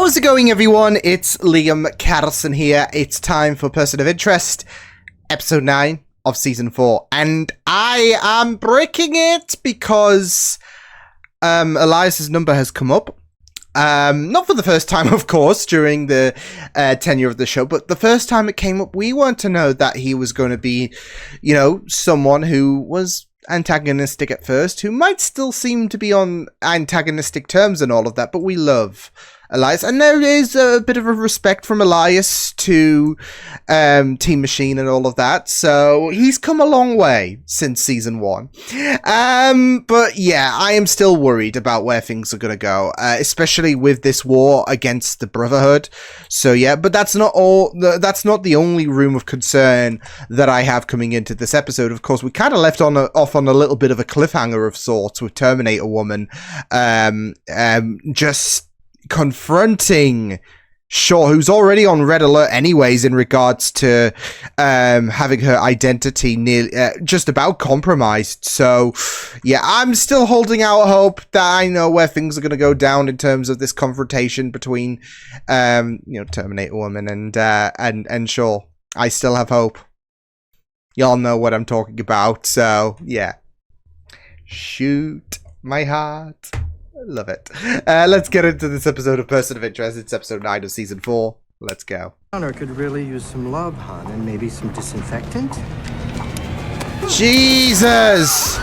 How's it going, everyone? It's Liam Catterson here. It's time for Person of Interest, episode 9 of season 4. And I am breaking it because Elias's number has come up. Not for the first time, of course, during the tenure of the show, but the first time it came up, we weren't to know that he was going to be, you know, someone who was antagonistic at first, who might still seem to be on antagonistic terms and all of that, but we love Elias, and there is a bit of a respect from Elias to Team Machine and all of that, so he's come a long way since season 1. But yeah, I am still worried about where things are going to go, especially with this war against the Brotherhood. So yeah, but that's not all. That's not the only room of concern that I have coming into this episode. Of course, we kind of left off on a little bit of a cliffhanger of sorts with Terminator Woman, just confronting Shaw, who's already on red alert anyways in regards to having her identity nearly just about compromised. So yeah, I'm still holding out hope that I know where things are going to go down in terms of this confrontation between you know, Terminator Woman and Shaw. I still have hope. Y'all know what I'm talking about, so yeah. Shoot my heart. Love it. Let's get into this episode of Person of Interest. It's episode 9 of season 4. Let's go. Connor could really use some love, hon, and maybe some disinfectant. Jesus!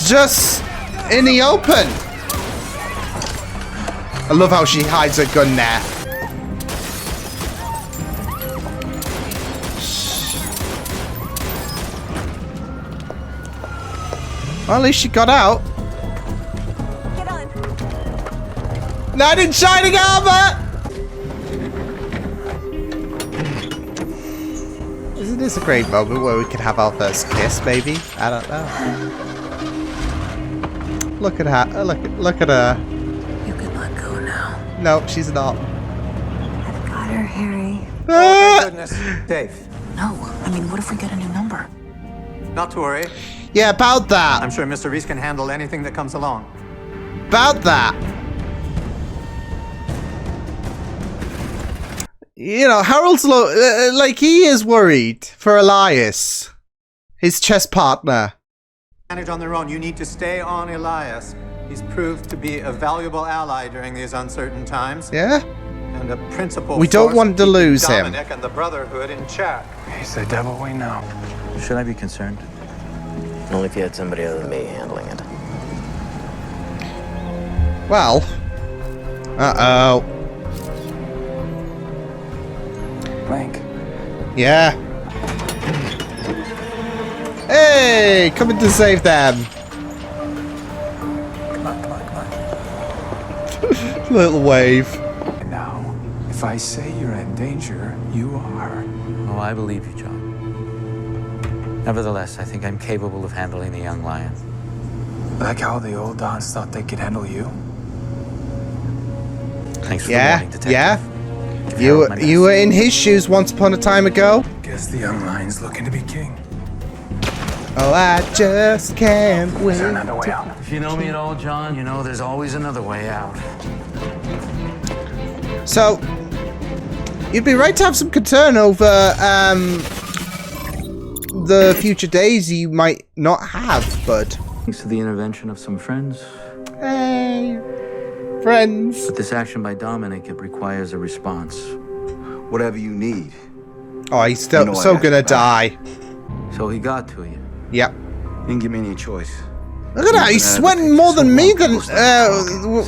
Just in the open. I love how she hides her gun there. Well, at least she got out. Knight in shining armor! Isn't this a great moment where we can have our first kiss, maybe? I don't know. Look at her. Look at her. You can let go now. No, she's not. I've got her, Harry. Oh, thank goodness. Dave. No, I mean, what if we get a new number? Not to worry. Yeah, about that. I'm sure Mr. Reese can handle anything that comes along. About that. You know, Harold's like, he is worried for Elias, his chess partner. Manage on their own. You need to stay on Elias. He's proved to be a valuable ally during these uncertain times. Yeah? And a principal. We don't want to lose him. Dominic and the Brotherhood in check. He's the devil we know. Should I be concerned? Only if you had somebody other than me handling it. Well. Uh-oh. Blank. Yeah. Hey, coming to save them. Come on. Little wave. And now, if I say you're in danger, you are. Oh, I believe you, John. Nevertheless, I think I'm capable of handling the young lion. Like how the old Dons thought they could handle you. Thanks for the warning, detective. Yeah. Give Harold my best. You were in his shoes once upon a time ago. Guess the young lion's looking to be king. Oh, I just can't wait. Is there another way out? If you know me at all, John, you know there's always another way out. So, you'd be right to have some concern over the future days you might not have, bud. Thanks to the intervention of some friends. Hey, friends. But this action by Dominic, it requires a response. Whatever you need. Oh, he's still You know so I gonna got your die. So he got to you. Yep. Didn't give me any choice. Look at that. He's sweating more than me than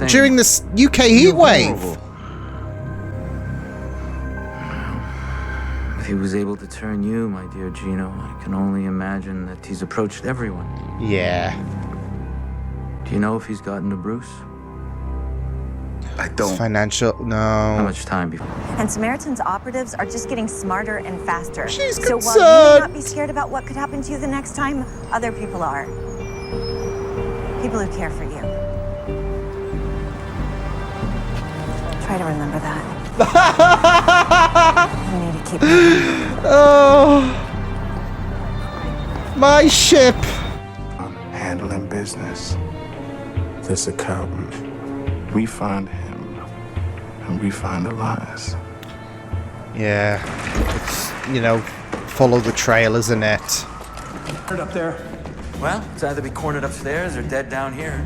during this UK heat wave. If he was able to turn you, my dear Gino, I can only imagine that he's approached everyone. Yeah. Do you know if he's gotten to Bruce? I don't. Financial. How No. much time before? And Samaritan's operatives are just getting smarter and faster. She's so while you concerned. may not be scared about what could happen to you the next time, other people are. People who care for you. Try to remember that. You need to keep Oh. My ship. handling business. This accountant, we find him and we find Elias. Yeah. It's, you know, follow the trail, isn't it? Right up there. Well, it's either be cornered upstairs or dead down here.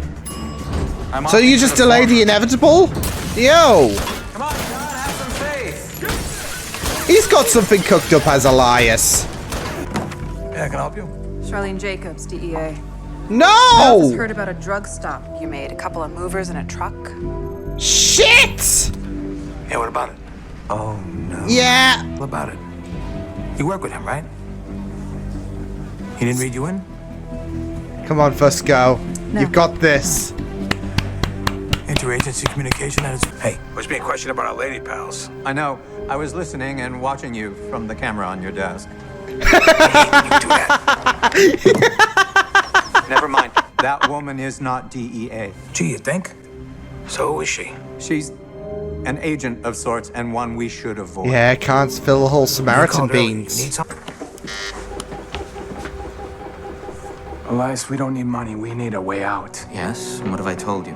So you just delay the inevitable? Yo! Come on, John, have some faith. He's got something cooked up as Elias. Yeah, I can help you. Charlene Jacobs, DEA. No! Just heard about a drug stop you made. A couple of movers in a truck. Shit! Yeah, what about it? Oh, no. Yeah. What about it? You work with him, right? He didn't read you in? Come on, Fusco. No. You've got this. Interagency communication at its... Hey, was being questioned about our lady pals. I know. I was listening and watching you from the camera on your desk. You do that. Never mind. That woman is not DEA. Gee, you think? So who is she? She's an agent of sorts and one we should avoid. Yeah, can't fill the whole Samaritan You called early. You beans. need something? Elias, we don't need money. We need a way out. Yes, and what have I told you?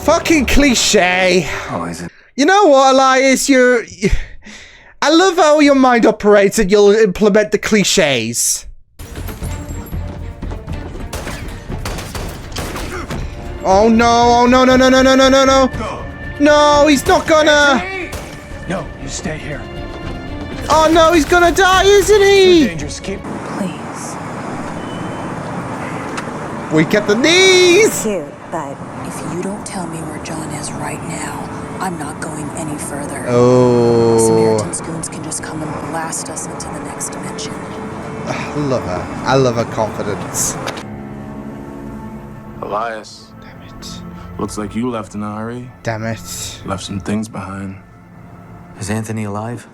Fucking cliche. Oh, is it? You know what, Elias? I love how your mind operates and you'll implement the cliches. Oh no, oh no, no, no, no, no, no, no, no. No, he's not gonna. No, you stay here. Oh no, he's gonna die, isn't he? Dangerous. Keep. Please. We get the knees. Cute, but If you don't tell me where John is right now, I'm not going any further. Oh, Samaritan's goons can just come and blast us into the next dimension. I love her. I love her confidence. Elias, Damn it. looks like you left in a hurry. Damn it. Left some things behind. Is Anthony alive?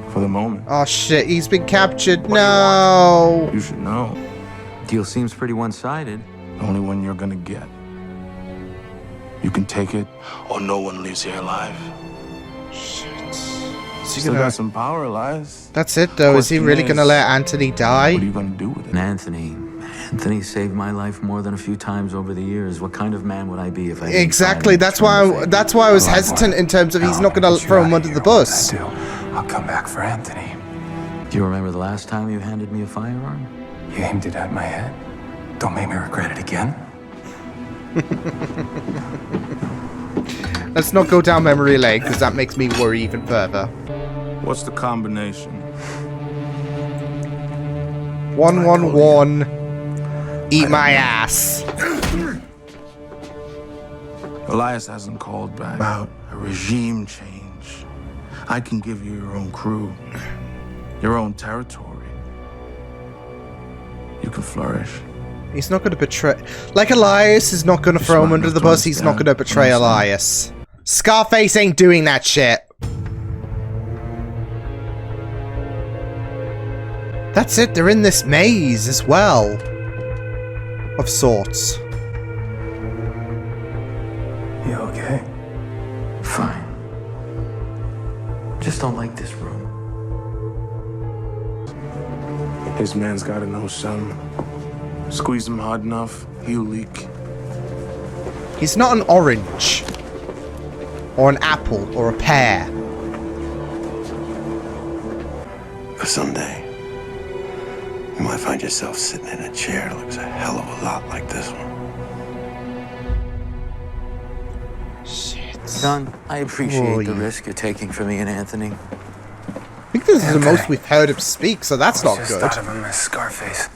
For the moment. Oh shit, he's been captured. No. You should know. Deal seems pretty one-sided. The only one you're gonna get. You can take it, or no one leaves here alive. Shit. Is he Still gonna... got some power, Elias. That's it though. Is he really Question gonna is, let Anthony die? What are you gonna do with it? And Anthony saved my life more than a few times over the years. What kind of man would I be if I didn't Exactly. find That's him why. in the That's why I was Well, hesitant in terms of he's No, not gonna get you throw him out under of the here. What bus. I do, I'll come back for Anthony. Do you remember the last time you handed me a firearm? You aimed it at my head. Don't make me regret it again. Let's not go down memory lane because that makes me worry even further. What's the combination? 111. Eat my ass. Elias hasn't called back about a regime change. I can give you your own crew, your own territory. You can flourish. He's not going to betray. Like Elias is not going to throw him smart under the enough to bus. He's not going understand. to betray Understand. Elias. Scarface ain't doing that shit. That's it. They're in this maze as well. Of sorts. You okay? Fine. Just don't like this room. This man's gotta know something. Squeeze him hard enough, he'll leak. He's not an orange. Or an apple. Or a pear. But someday, you might find yourself sitting in a chair that looks a hell of a lot like this one. Shit. John, I appreciate Oh, the yeah. risk you're taking for me and Anthony. I think this is the most we've heard him speak, so that's not Just good. thought of him as Scarface.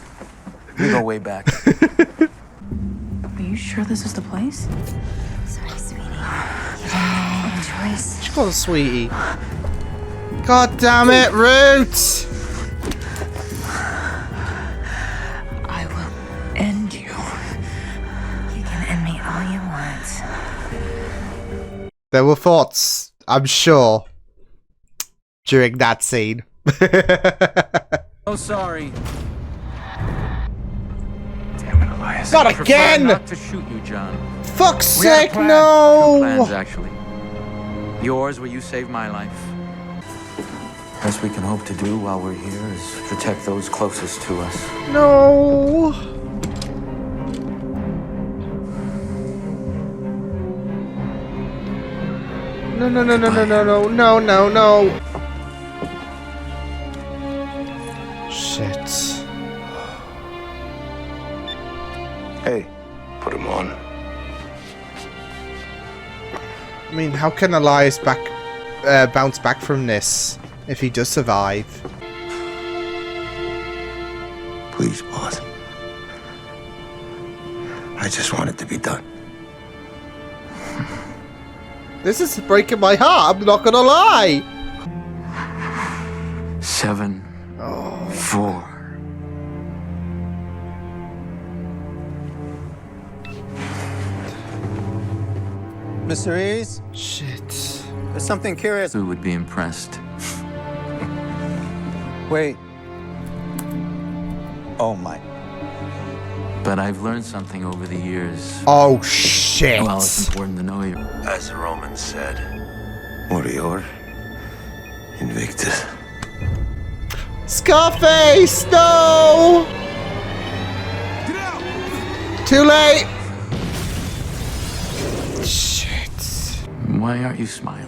We go way back. Are you sure this is the place? sorry, sweetie. You didn't make a choice. She calls sweetie. God damn it, Root! I will end you. You can end me all you want. There were thoughts, I'm sure, during that scene. Oh, sorry. Damn it, Elias. Not I prefer again! not to shoot you, John. Fuck's We had a sake, plan. no! 2 plans, actually. Yours, where you saved my life. Best we can hope to do while we're here is protect those closest to us. No! No, no, no, no, no, no, no, no, no, no. Shit. Hey, put him on. I mean, how can Elias bounce back from this if he does survive? Please, boss. I just want it to be done. This is breaking my heart, I'm not gonna lie. 7, 4. Mr. Rees, Shit. there's something curious. Who would be impressed? Wait. Oh my. But I've learned something over the years. Oh shit. Well, it's important to know you. As the Romans said, Morior, Invictus. Scarface, no! Get out! Too late. Shit. Why aren't you smiling?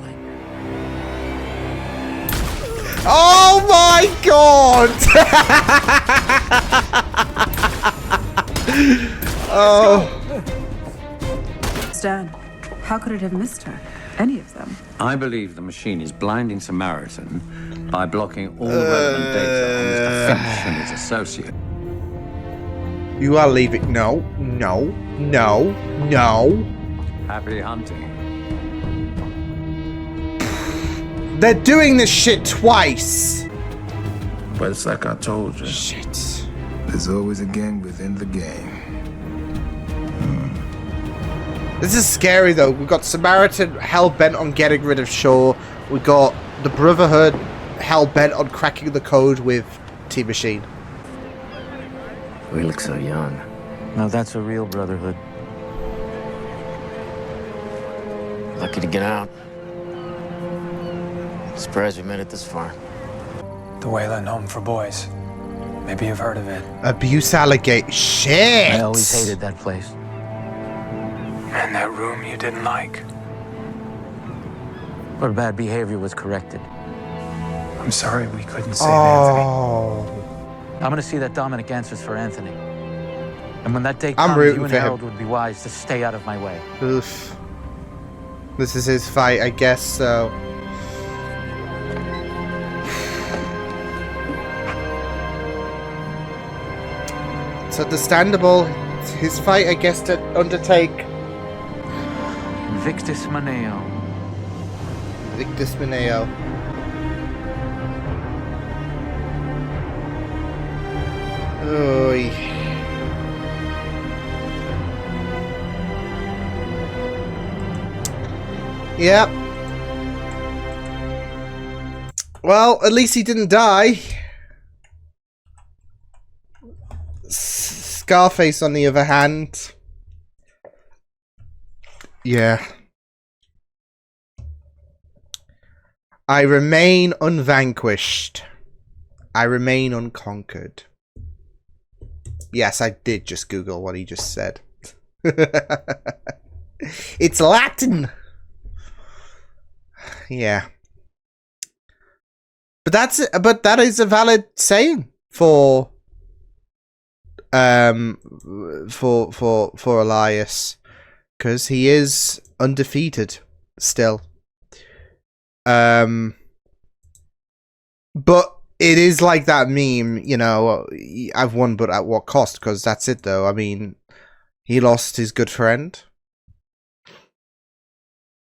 Oh my god! Oh. Stan, how could it have missed her? Any of them? I believe the machine is blinding Samaritan by blocking all relevant data on Mr. Finch and his associate. You are leaving. No, no, no, no. Happy hunting. They're doing this shit twice. But it's like I told you. Shit. There's always a gang within the game. This is scary though. We've got Samaritan hell-bent on getting rid of Shaw. We got the Brotherhood hell-bent on cracking the code with T-Machine. We look so young. No, that's a real brotherhood. Lucky to get out. Surprised we made it this far. The Wayland Home for Boys. Maybe you've heard of it. Abuse allegate. Shit! I always hated that place. And that room you didn't like. Where bad behavior was corrected. I'm sorry we couldn't save Anthony. I'm gonna see that Dominic answers for Anthony. And when that day I'm comes, rooting you and for him. Harold would be wise to stay out of my way. Oof. This is his fight, I guess so. It's understandable. It's his fight, I guess, to undertake. Victus Maneo. Victus Mineo. Oy. Yep. Well, at least he didn't die. Scarface, on the other hand. Yeah. I remain unvanquished. I remain unconquered. Yes, I did just Google what he just said. It's Latin. Yeah. But that is a valid saying for Elias, because he is undefeated still. But it is like that meme, you know, I've won, but at what cost? Because that's it, though. I mean, he lost his good friend.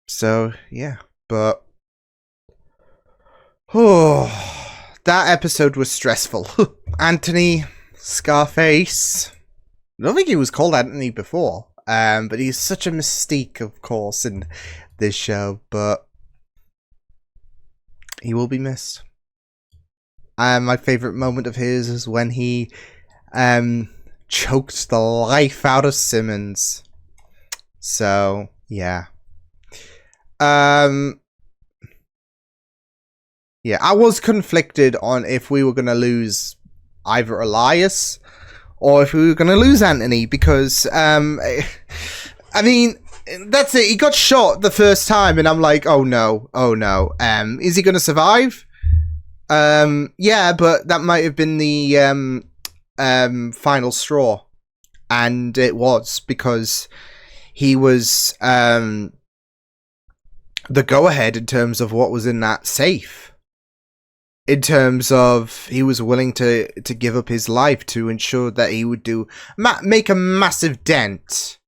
So, yeah. But, oh, that episode was stressful. Anthony, Scarface. I don't think he was called Anthony before. But he's such a mystique, of course, in this show. But he will be missed. My favourite moment of his is when he choked the life out of Simmons. So, yeah. Yeah, I was conflicted on if we were going to lose either Elias or if we were going to lose Anthony, because, I mean, that's it. He got shot the first time, and I'm like, oh no. Is he gonna survive? Yeah, but that might have been the final straw, and it was, because he was the go-ahead in terms of what was in that safe. In terms of, he was willing to give up his life to ensure that he would make a massive dent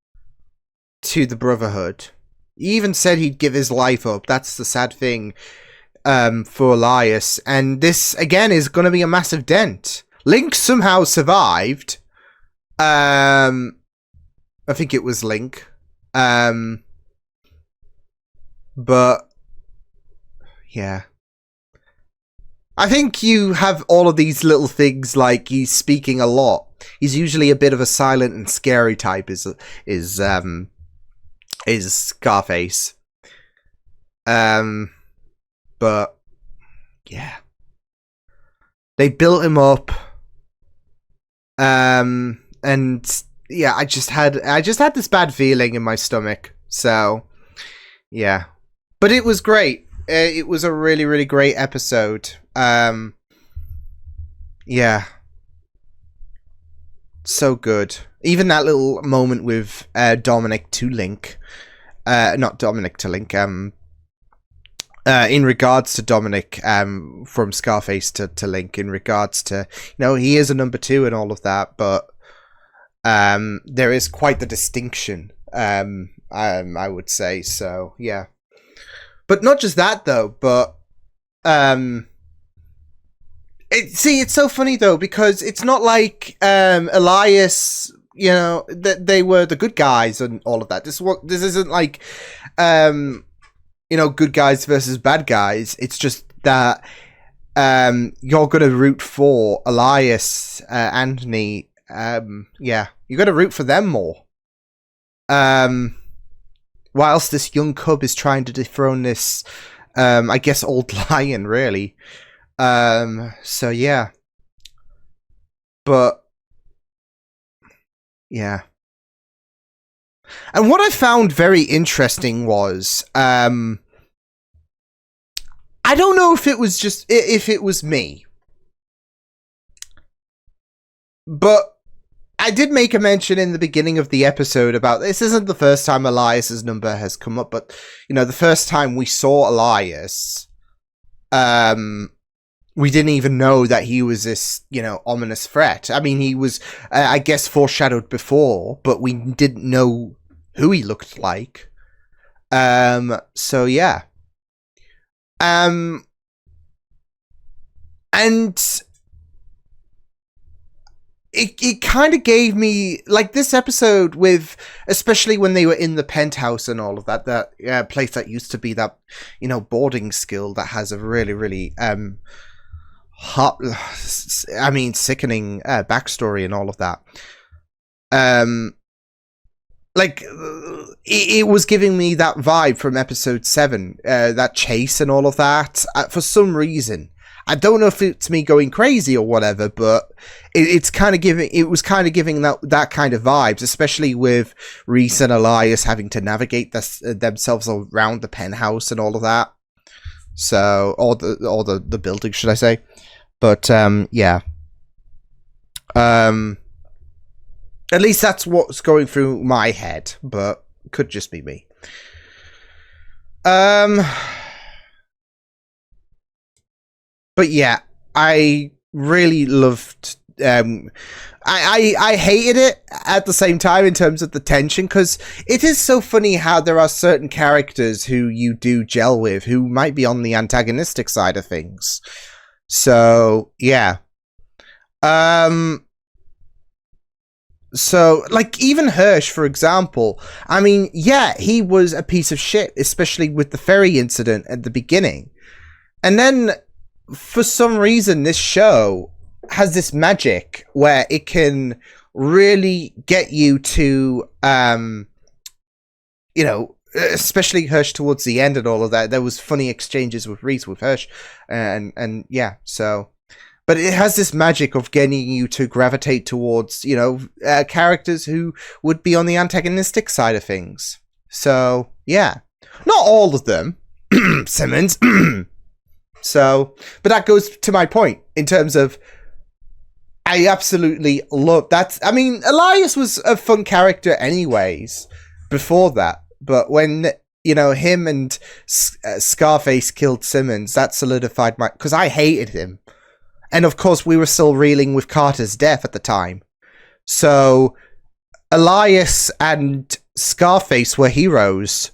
to the Brotherhood. He even said he'd give his life up. That's the sad thing for Elias. And this, again, is going to be a massive dent. Link somehow survived. I think it was Link. But, yeah. I think you have all of these little things, like he's speaking a lot. He's usually a bit of a silent and scary type, is Scarface. But yeah, they built him up. And yeah, I just had this bad feeling in my stomach. So yeah, but it was great. It was a really, really great episode. Yeah. So good. Even that little moment with Dominic to Link. Not Dominic to Link. In regards to Dominic, from Scarface to Link, in regards to, he is a number 2 and all of that, but there is quite the distinction, I would say. So, yeah. But not just that, though, but it's so funny, though, because it's not like Elias, that they were the good guys and all of that. This isn't like, good guys versus bad guys. It's just that you're going to root for Elias, Anthony. Yeah, you got to root for them more. Whilst this young cub is trying to dethrone this, I guess, old lion, really. So yeah. But yeah. And what I found very interesting was, I don't know if it was me, but I did make a mention in the beginning of the episode about, this isn't the first time Elias's number has come up, but, the first time we saw Elias, we didn't even know that he was this, ominous threat. I mean, he was, I guess, foreshadowed before, but we didn't know who he looked like. So, yeah. And it kind of gave me, like, this episode with, especially when they were in the penthouse and all of that place that used to be that, boarding school that has a really, really, sickening backstory and all of that. It was giving me that vibe from episode 7, that chase and all of that, for some reason. I don't know if it's me going crazy or whatever, but it was kind of giving that kind of vibes, especially with Reese and Elias having to navigate themselves around the penthouse and all of that. So, or the building, should I say? But yeah. At least that's what's going through my head, but could just be me. But yeah, I really loved. I hated it at the same time in terms of the tension, because it is so funny how there are certain characters who you do gel with who might be on the antagonistic side of things. So yeah. So, like, even Hirsch, for example, I mean, yeah, he was a piece of shit, especially with the ferry incident at the beginning. And then, for some reason, this show has this magic where it can really get you to, especially Hirsch towards the end and all of that. There was funny exchanges with Reese, with Hirsch, and yeah, so... But it has this magic of getting you to gravitate towards, characters who would be on the antagonistic side of things. So, yeah. Not all of them, Simmons. So, but that goes to my point in terms of I absolutely love that. I mean, Elias was a fun character anyways before that, but when, you know, him and Scarface killed Simmons, that solidified my... Because I hated him. And of course, we were still reeling with Carter's death at the time. So, Elias and Scarface were heroes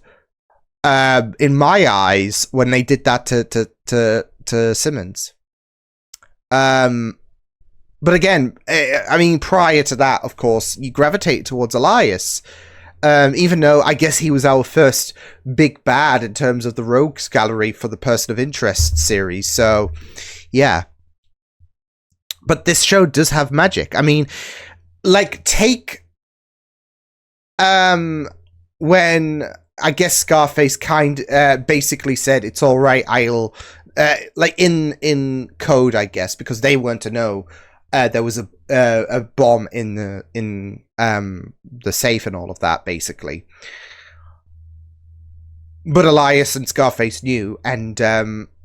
in my eyes when they did that to Simmons. But again, I mean, prior to that, of course, you gravitate towards Elias. Even though I guess he was our first big bad in terms of the Rogues Gallery for the Person of Interest series. So, yeah. But this show does have magic. I mean, like, take... when I guess Scarface basically said, it's all right, I'll... like, in code, I guess, because they weren't to know there was a bomb in the safe and all of that, basically. But Elias and Scarface knew, and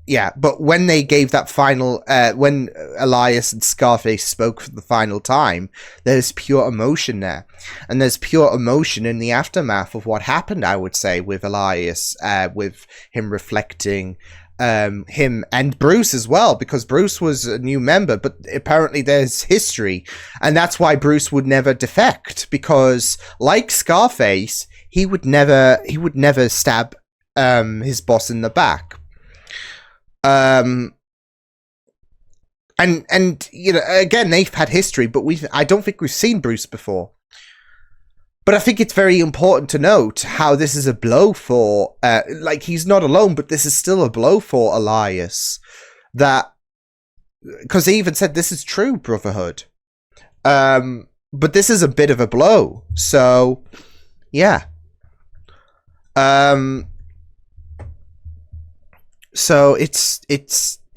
yeah. But when they gave that final, when Elias and Scarface spoke for the final time, there's pure emotion there, and there's pure emotion in the aftermath of what happened. I would say with Elias, with him reflecting. Him and Bruce as well, because Bruce was a new member, but apparently there's history, and that's why Bruce would never defect, because like Scarface, he would never stab his boss in the back. And you know, again, they've had history, but I don't think we've seen Bruce before. But I think it's very important to note how this is a blow for, like, he's not alone, but this is still a blow for Elias. That, because he even said this is true brotherhood. But this is a bit of a blow. So, yeah. So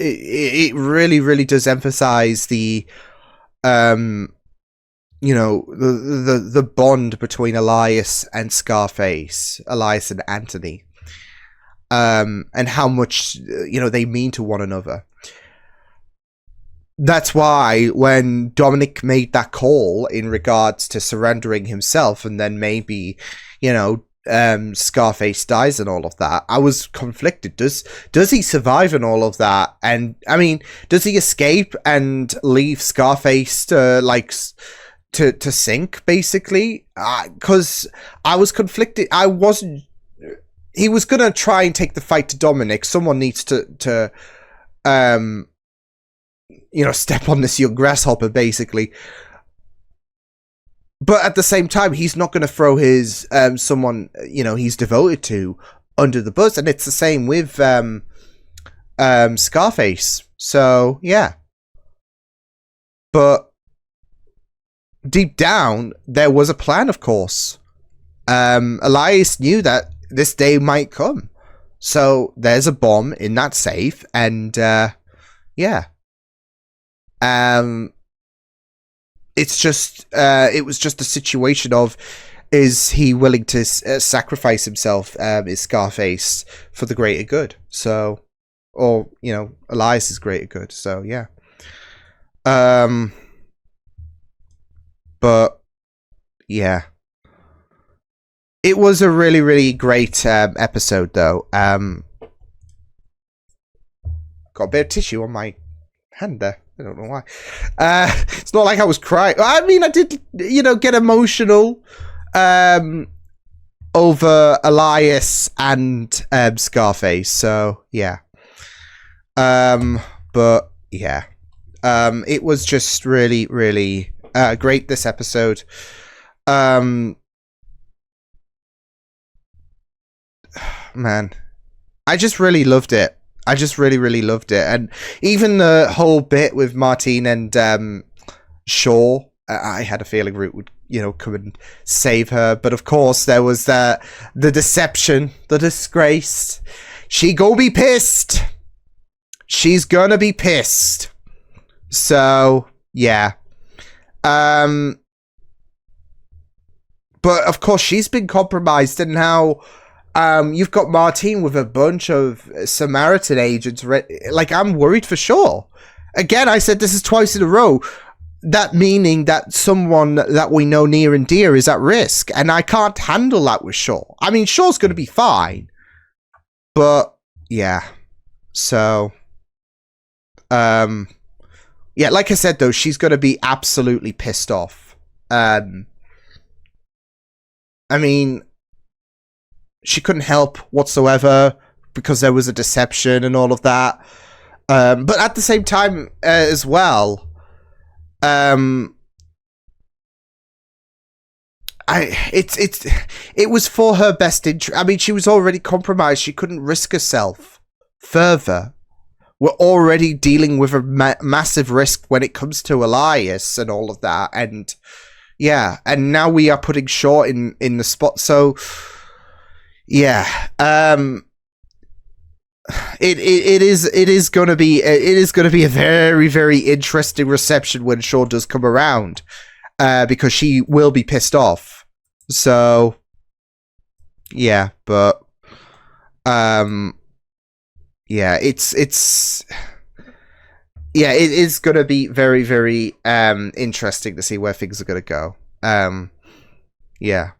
it really, really does emphasize the, you know, the bond between Elias and Scarface, Elias and Anthony, and how much, you know, they mean to one another. That's why when Dominic made that call in regards to surrendering himself, and then maybe, you know, Scarface dies and all of that, I was conflicted. Does he survive and all of that? And I mean, does he escape and leave Scarface to like to sink, basically? Because I was conflicted. I wasn't... He was going to try and take the fight to Dominic. Someone needs to you know, step on this young grasshopper, basically. But at the same time, he's not going to throw his someone, you know, he's devoted to under the bus. And it's the same with Scarface. So, yeah. But deep down, there was a plan, of course. Elias knew that this day might come. So there's a bomb in that safe, and yeah. It's just, it was just a situation of, is he willing to sacrifice himself, is Scarface, for the greater good? So, or, you know, Elias' greater good. So, yeah. But, yeah. It was a really, really great episode, though. Got a bit of tissue on my hand there. I don't know why. It's not like I was crying. I mean, I did, you know, get emotional over Elias and Scarface. So, yeah. But, yeah. It was just really, really great, this episode. Man, I just really loved it. I just really, really loved it. And even the whole bit with Martine and Shaw, I had a feeling Root would, you know, come and save her. But of course, there was the deception, the disgrace. She go be pissed. She's gonna be pissed. So, yeah. But but of course she's been compromised, and now you've got Martine with a bunch of Samaritan agents. Like, I'm worried for sure. Again, I said this is twice in a row. That meaning that someone that we know near and dear is at risk, and I can't handle that with Shaw. I mean, Shaw's going to be fine, but yeah. So, yeah, like I said though, she's going to be absolutely pissed off. I mean, she couldn't help whatsoever because there was a deception and all of that. But at the same time, as well. It was for her best interest. I mean, she was already compromised. She couldn't risk herself further. We're already dealing with a massive risk when it comes to Elias and all of that. And yeah, and now we are putting Shaw in the spot. So yeah, it is going to be a very, very interesting reception when Shaw does come around, because she will be pissed off. So yeah, but yeah, it is going to be very, very interesting to see where things are going to go. Yeah.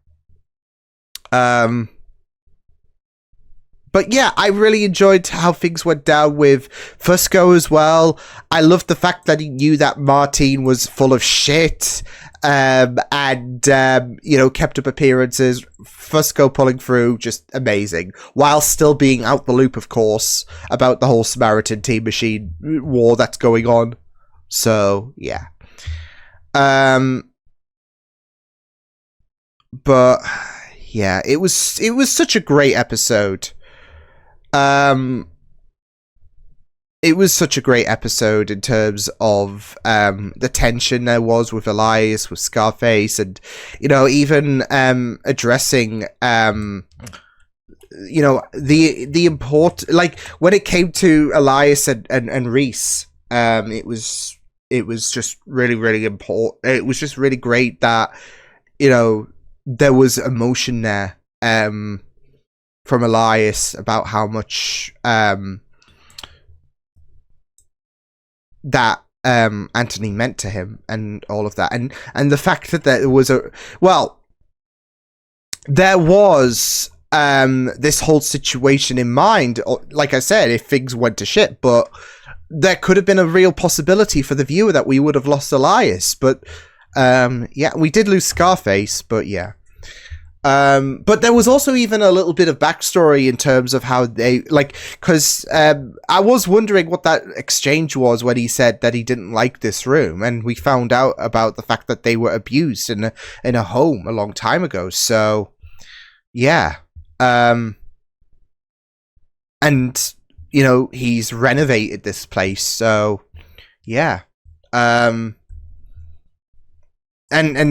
But yeah, I really enjoyed how things went down with Fusco as well. I loved the fact that he knew that Martine was full of shit, and you know, kept up appearances. Fusco pulling through, just amazing, while still being out the loop, of course, about the whole Samaritan Team Machine war that's going on. So yeah, but yeah, it was such a great episode. It was such a great episode in terms of the tension there was with Elias, with Scarface, and you know, even addressing you know, the important, like when it came to Elias and Reese, it was just really, really important. It was just really great that, you know, there was emotion there from Elias about how much that Anthony meant to him and all of that, and the fact that there was there was this whole situation in mind, like I said, if things went to shit, but there could have been a real possibility for the viewer that we would have lost Elias, but yeah, we did lose Scarface, but yeah. But there was also even a little bit of backstory in terms of how they, like, because I was wondering what that exchange was when he said that he didn't like this room, and we found out about the fact that they were abused in a home a long time ago. So yeah, and you know, he's renovated this place. So yeah, And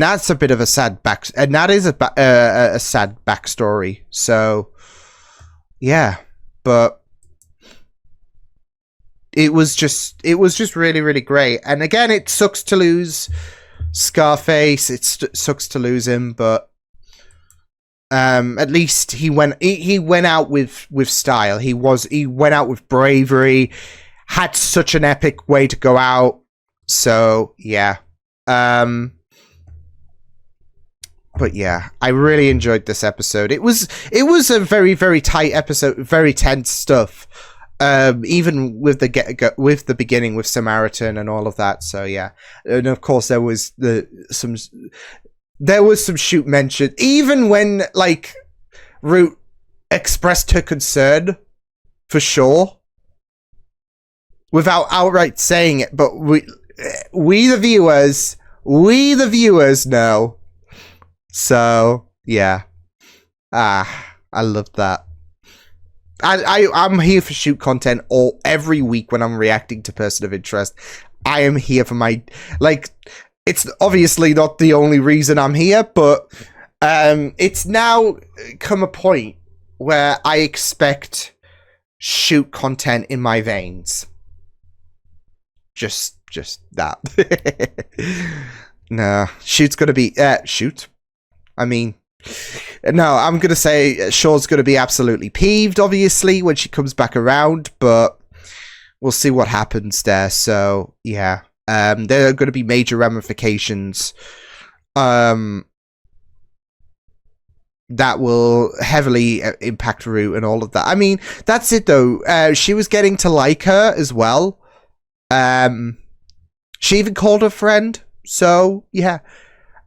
that's a bit of a sad and that is a sad backstory. So yeah, but it was just really, really great. And again, it sucks to lose Scarface. It sucks to lose him, but at least he went out with style. He went out with bravery. Had such an epic way to go out. So yeah. But yeah, I really enjoyed this episode. It was a very, very tight episode, very tense stuff. Even with the beginning with Samaritan and all of that. So yeah, and of course there was some shoot mentioned. Even when like Root expressed her concern for sure, without outright saying it, but we the viewers know. So yeah, I loved that. I'm here for shoot content every week when I'm reacting to Person of Interest. I am here for my, like, it's obviously not the only reason I'm here, but it's now come a point where I expect shoot content in my veins. Just that. Nah, shoot's gonna be shoot. I mean, No, I'm going to say Shaw's going to be absolutely peeved, obviously, when she comes back around, but we'll see what happens there. So, yeah. There are going to be major ramifications that will heavily impact Rue and all of that. I mean, that's it, though. She was getting to like her as well. She even called her friend. So, yeah.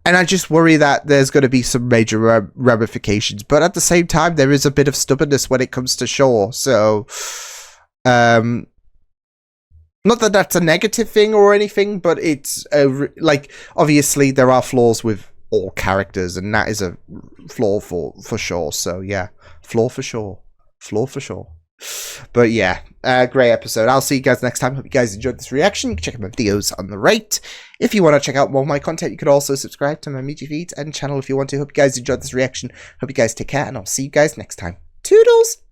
And I just worry that there's going to be some major ramifications. But at the same time, there is a bit of stubbornness when it comes to Shaw. So, not that that's a negative thing or anything, but it's, like, obviously there are flaws with all characters. And that is a flaw for Shaw. So, yeah. Flaw for Shaw. Flaw for Shaw. But yeah, great episode. I'll see you guys next time. Hope you guys enjoyed this reaction. You can check out my videos on the right. If you want to check out more of my content, you could also subscribe to my media feeds and channel if you want to. Hope you guys enjoyed this reaction. Hope you guys take care, and I'll see you guys next time. Toodles!